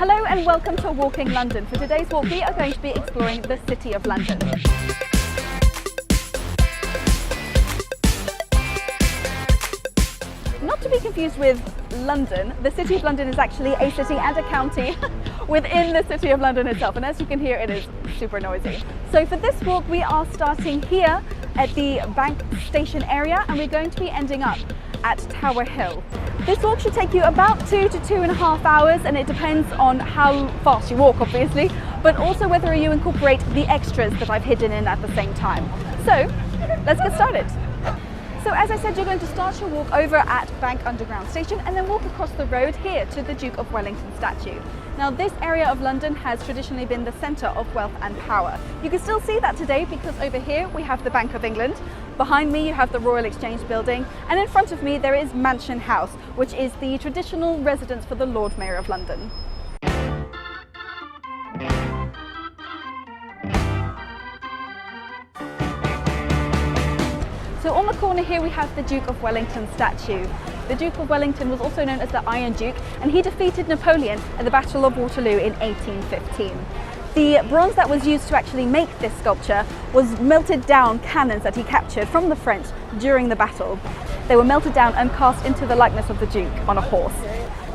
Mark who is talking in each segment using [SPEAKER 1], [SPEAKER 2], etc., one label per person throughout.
[SPEAKER 1] Hello and welcome to Walking London. For today's walk we are going to be exploring the City of London. Not to be confused with London, the City of London is actually a city and a county within the City of London itself, and as you can hear it is super noisy. So for this walk we are starting here at the Bank Station area and we're going to be ending up at Tower Hill. This walk should take you about 2 to 2.5 hours, and it depends on how fast you walk obviously, but also whether you incorporate the extras that I've hidden in at the same time. So let's get started. So as I said, you're going to start your walk over at Bank Underground Station and then walk across the road here to the Duke of Wellington statue. Now this area of London has traditionally been the centre of wealth and power. You can still see that today because over here we have the Bank of England, behind me you have the Royal Exchange building, and in front of me there is Mansion House, which is the traditional residence for the Lord Mayor of London. So on the corner here we have the Duke of Wellington statue. The Duke of Wellington was also known as the Iron Duke, and he defeated Napoleon at the Battle of Waterloo in 1815. The bronze that was used to actually make this sculpture was melted down cannons that he captured from the French during the battle. They were melted down and cast into the likeness of the Duke on a horse.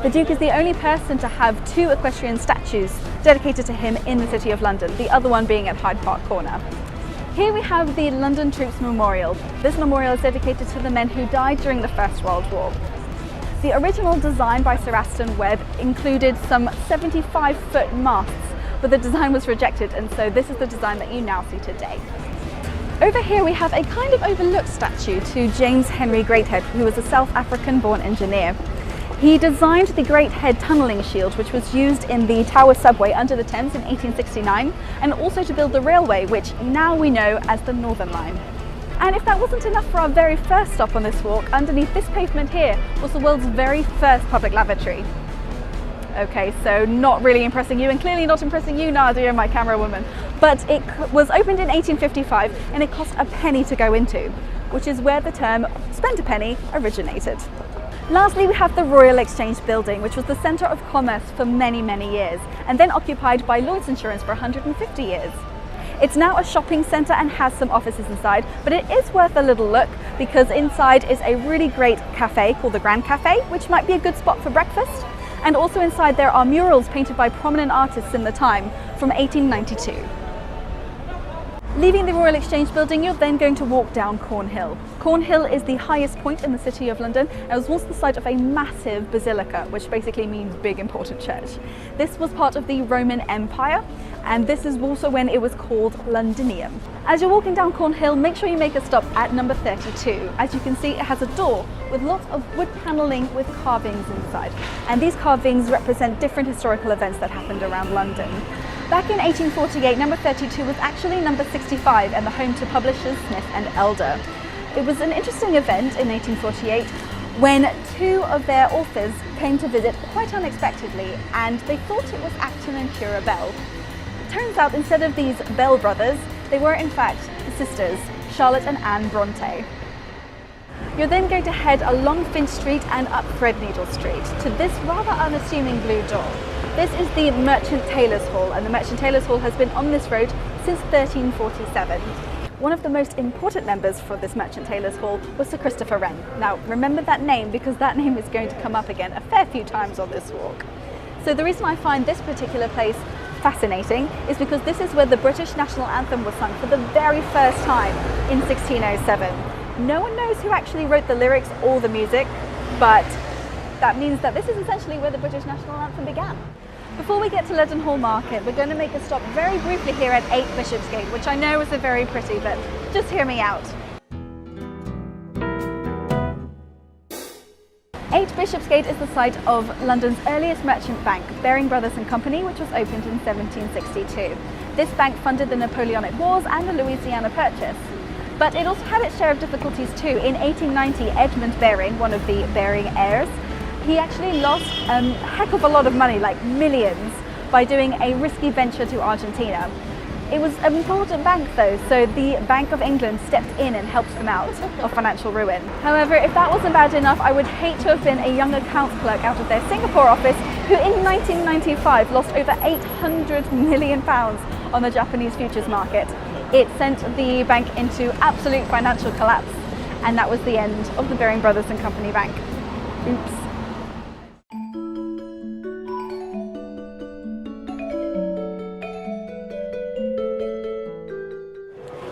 [SPEAKER 1] The Duke is the only person to have 2 equestrian statues dedicated to him in the City of London, the other one being at Hyde Park Corner. Here we have the London Troops Memorial. This memorial is dedicated to the men who died during the First World War. The original design by Sir Aston Webb included some 75-foot masts, but the design was rejected, and so this is the design that you now see today. Over here we have a kind of overlooked statue to James Henry Greathead, who was a South African-born engineer. He designed the Greathead tunnelling shield, which was used in the Tower subway under the Thames in 1869, and also to build the railway, which now we know as the Northern Line. And if that wasn't enough for our very first stop on this walk, underneath this pavement here was the world's very first public lavatory. Okay, so not really impressing you, and clearly not impressing you, Nadia, my camera woman. But it was opened in 1855 and it cost a penny to go into, which is where the term spend a penny originated. Lastly, we have the Royal Exchange building, which was the centre of commerce for many, many years, and then occupied by Lloyd's Insurance for 150 years. It's now a shopping centre and has some offices inside, but it is worth a little look because inside is a really great cafe called the Grand Cafe, which might be a good spot for breakfast. And also inside there are murals painted by prominent artists in the time from 1892. Leaving the Royal Exchange building, you're then going to walk down Cornhill. Cornhill is the highest point in the City of London and was once the site of a massive basilica, which basically means big important church. This was part of the Roman Empire, and this is also when it was called Londinium. As you're walking down Cornhill, make sure you make a stop at number 32. As you can see, it has a door with lots of wood panelling with carvings inside, and these carvings represent different historical events that happened around London. Back in 1848, number 32 was actually number 65 and the home to publishers Smith and Elder. It was an interesting event in 1848 when 2 of their authors came to visit quite unexpectedly, and they thought it was Acton and Cura Bell. It turns out instead of these Bell brothers, they were in fact sisters, Charlotte and Anne Bronte. You're then going to head along Finch Street and up Threadneedle Street to this rather unassuming blue door. This is the Merchant Taylors' Hall, and the Merchant Taylors' Hall has been on this road since 1347. One of the most important members for this Merchant Taylors' Hall was Sir Christopher Wren. Now remember that name because that name is going to come up again a fair few times on this walk. So the reason I find this particular place fascinating is because this is where the British National Anthem was sung for the very first time in 1607. No one knows who actually wrote the lyrics or the music, but that means that this is essentially where the British National Anthem began. Before we get to Leadenhall Market, we're going to make a stop very briefly here at 8 Bishopsgate, which I know isn't very pretty, but just hear me out. 8 Bishopsgate is the site of London's earliest merchant bank, Baring Brothers and Company, which was opened in 1762. This bank funded the Napoleonic Wars and the Louisiana Purchase. But it also had its share of difficulties too. In 1890, Edmund Baring, one of the Baring heirs, he actually lost a heck of a lot of money, like millions, by doing a risky venture to Argentina. It was an important bank though, so the Bank of England stepped in and helped them out of financial ruin. However, if that wasn't bad enough, I would hate to have been a young accounts clerk out of their Singapore office who in 1995 lost over £800 million on the Japanese futures market. It sent the bank into absolute financial collapse, and that was the end of the Baring Brothers and Company Bank. Oops.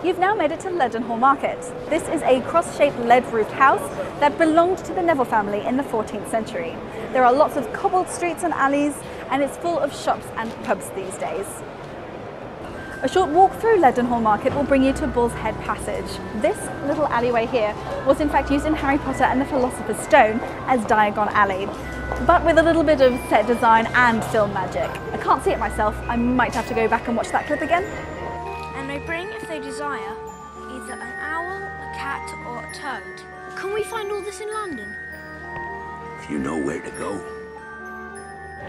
[SPEAKER 1] You've now made it to Leadenhall Market. This is a cross-shaped lead-roofed house that belonged to the Neville family in the 14th century. There are lots of cobbled streets and alleys, and it's full of shops and pubs these days. A short walk through Leadenhall Market will bring you to Bull's Head Passage. This little alleyway here was in fact used in Harry Potter and the Philosopher's Stone as Diagon Alley, but with a little bit of set design and film magic. I can't see it myself, I might have to go back and watch that clip again.
[SPEAKER 2] And they bring, if they desire, either an owl, a cat or a toad. Can we find all this in London?
[SPEAKER 3] If you know where to go.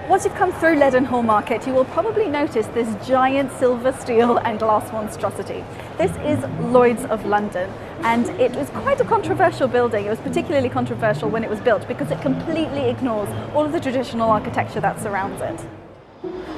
[SPEAKER 1] Once you've come through Leadenhall Market, you will probably notice this giant silver, steel and glass monstrosity. This is Lloyd's of London, and it was quite a controversial building. It was particularly controversial when it was built because it completely ignores all of the traditional architecture that surrounds it.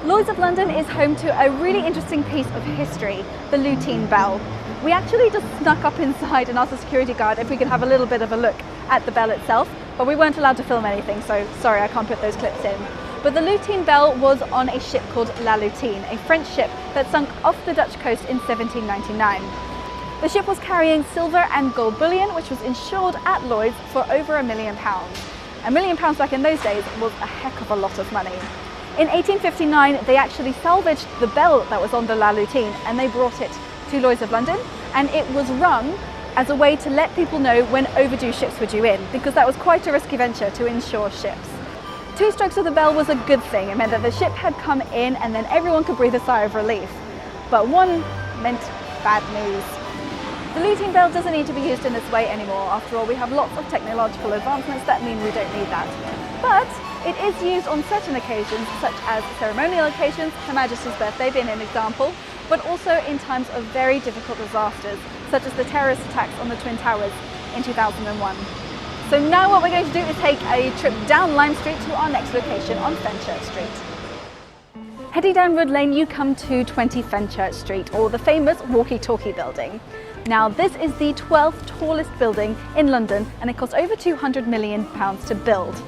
[SPEAKER 1] Lloyd's of London is home to a really interesting piece of history, the Lutein Bell. We actually just snuck up inside and asked the security guard if we could have a little bit of a look at the bell itself, but we weren't allowed to film anything, so sorry, I can't put those clips in. But the Lutein Bell was on a ship called La Lutine, a French ship that sunk off the Dutch coast in 1799. The ship was carrying silver and gold bullion, which was insured at Lloyd's for over £1 million. £1 million back in those days was a heck of a lot of money. In 1859, they actually salvaged the bell that was on the La Lutine and they brought it to Lloyd's of London, and it was rung as a way to let people know when overdue ships were due in, because that was quite a risky venture to insure ships. 2 strokes of the bell was a good thing. It meant that the ship had come in and then everyone could breathe a sigh of relief. But 1 meant bad news. The Lutein Bell doesn't need to be used in this way anymore. After all, we have lots of technological advancements that mean we don't need that. But it is used on certain occasions, such as ceremonial occasions, Her Majesty's birthday being an example, but also in times of very difficult disasters, such as the terrorist attacks on the Twin Towers in 2001. So now what we're going to do is take a trip down Lime Street to our next location on Fenchurch Street. Heading down Wood Lane, you come to 20 Fenchurch Street, or the famous walkie-talkie building. Now this is the 12th tallest building in London, and it cost over £200 million to build.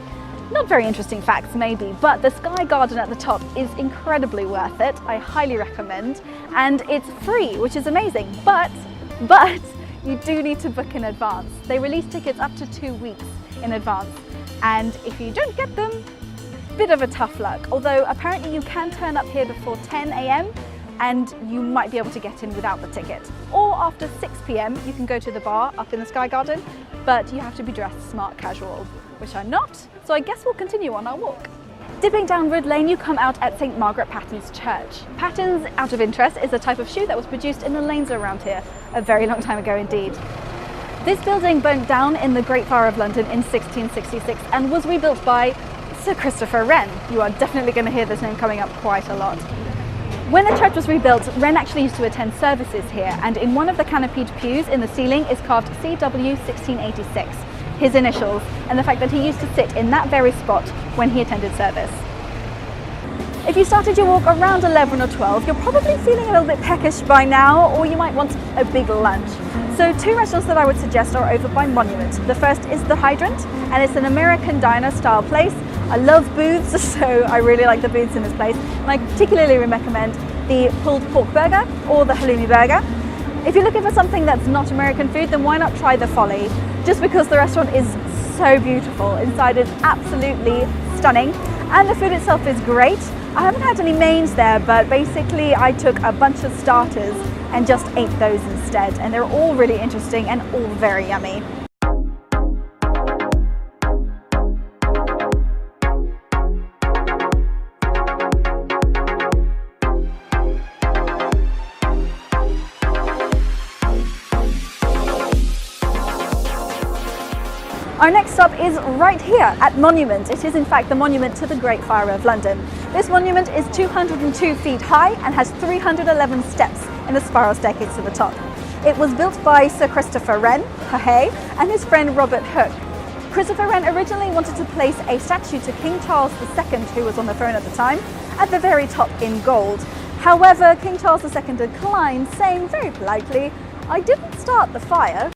[SPEAKER 1] Not very interesting facts maybe, but the Sky Garden at the top is incredibly worth it. I highly recommend, and it's free, which is amazing, but you do need to book in advance. They release tickets up to 2 weeks in advance, and if you don't get them, bit of a tough luck. Although apparently you can turn up here before 10 AM and you might be able to get in without the ticket. Or after 6 PM you can go to the bar up in the Sky Garden, but you have to be dressed smart casual, which I'm not, so I guess we'll continue on our walk. Dipping down Wood Lane, you come out at St Margaret Patten's Church. Patten's, out of interest, is a type of shoe that was produced in the lanes around here a very long time ago indeed. This building burnt down in the Great Fire of London in 1666 and was rebuilt by Sir Christopher Wren. You are definitely going to hear this name coming up quite a lot. When the church was rebuilt, Wren actually used to attend services here, and in one of the canopied pews in the ceiling is carved CW 1686. His initials, and the fact that he used to sit in that very spot when he attended service. If you started your walk around 11 or 12, you're probably feeling a little bit peckish by now, or you might want a big lunch. So 2 restaurants that I would suggest are over by Monument. The first is The Hydrant, and it's an American diner style place. I love booths, so I really like the booths in this place. And I particularly recommend the pulled pork burger or the halloumi burger. If you're looking for something that's not American food, then why not try the Folly? Just because the restaurant is so beautiful. Inside is absolutely stunning, and the food itself is great. I haven't had any mains there, but basically I took a bunch of starters and just ate those instead, and they're all really interesting and all very yummy. Our next stop is right here at Monument. It is in fact the monument to the Great Fire of London. This monument is 202 feet high and has 311 steps in a spiral staircase to the top. It was built by Sir Christopher Wren, and his friend Robert Hooke. Christopher Wren originally wanted to place a statue to King Charles II, who was on the throne at the time, at the very top in gold. However, King Charles II declined, saying very politely, "I didn't start the fire."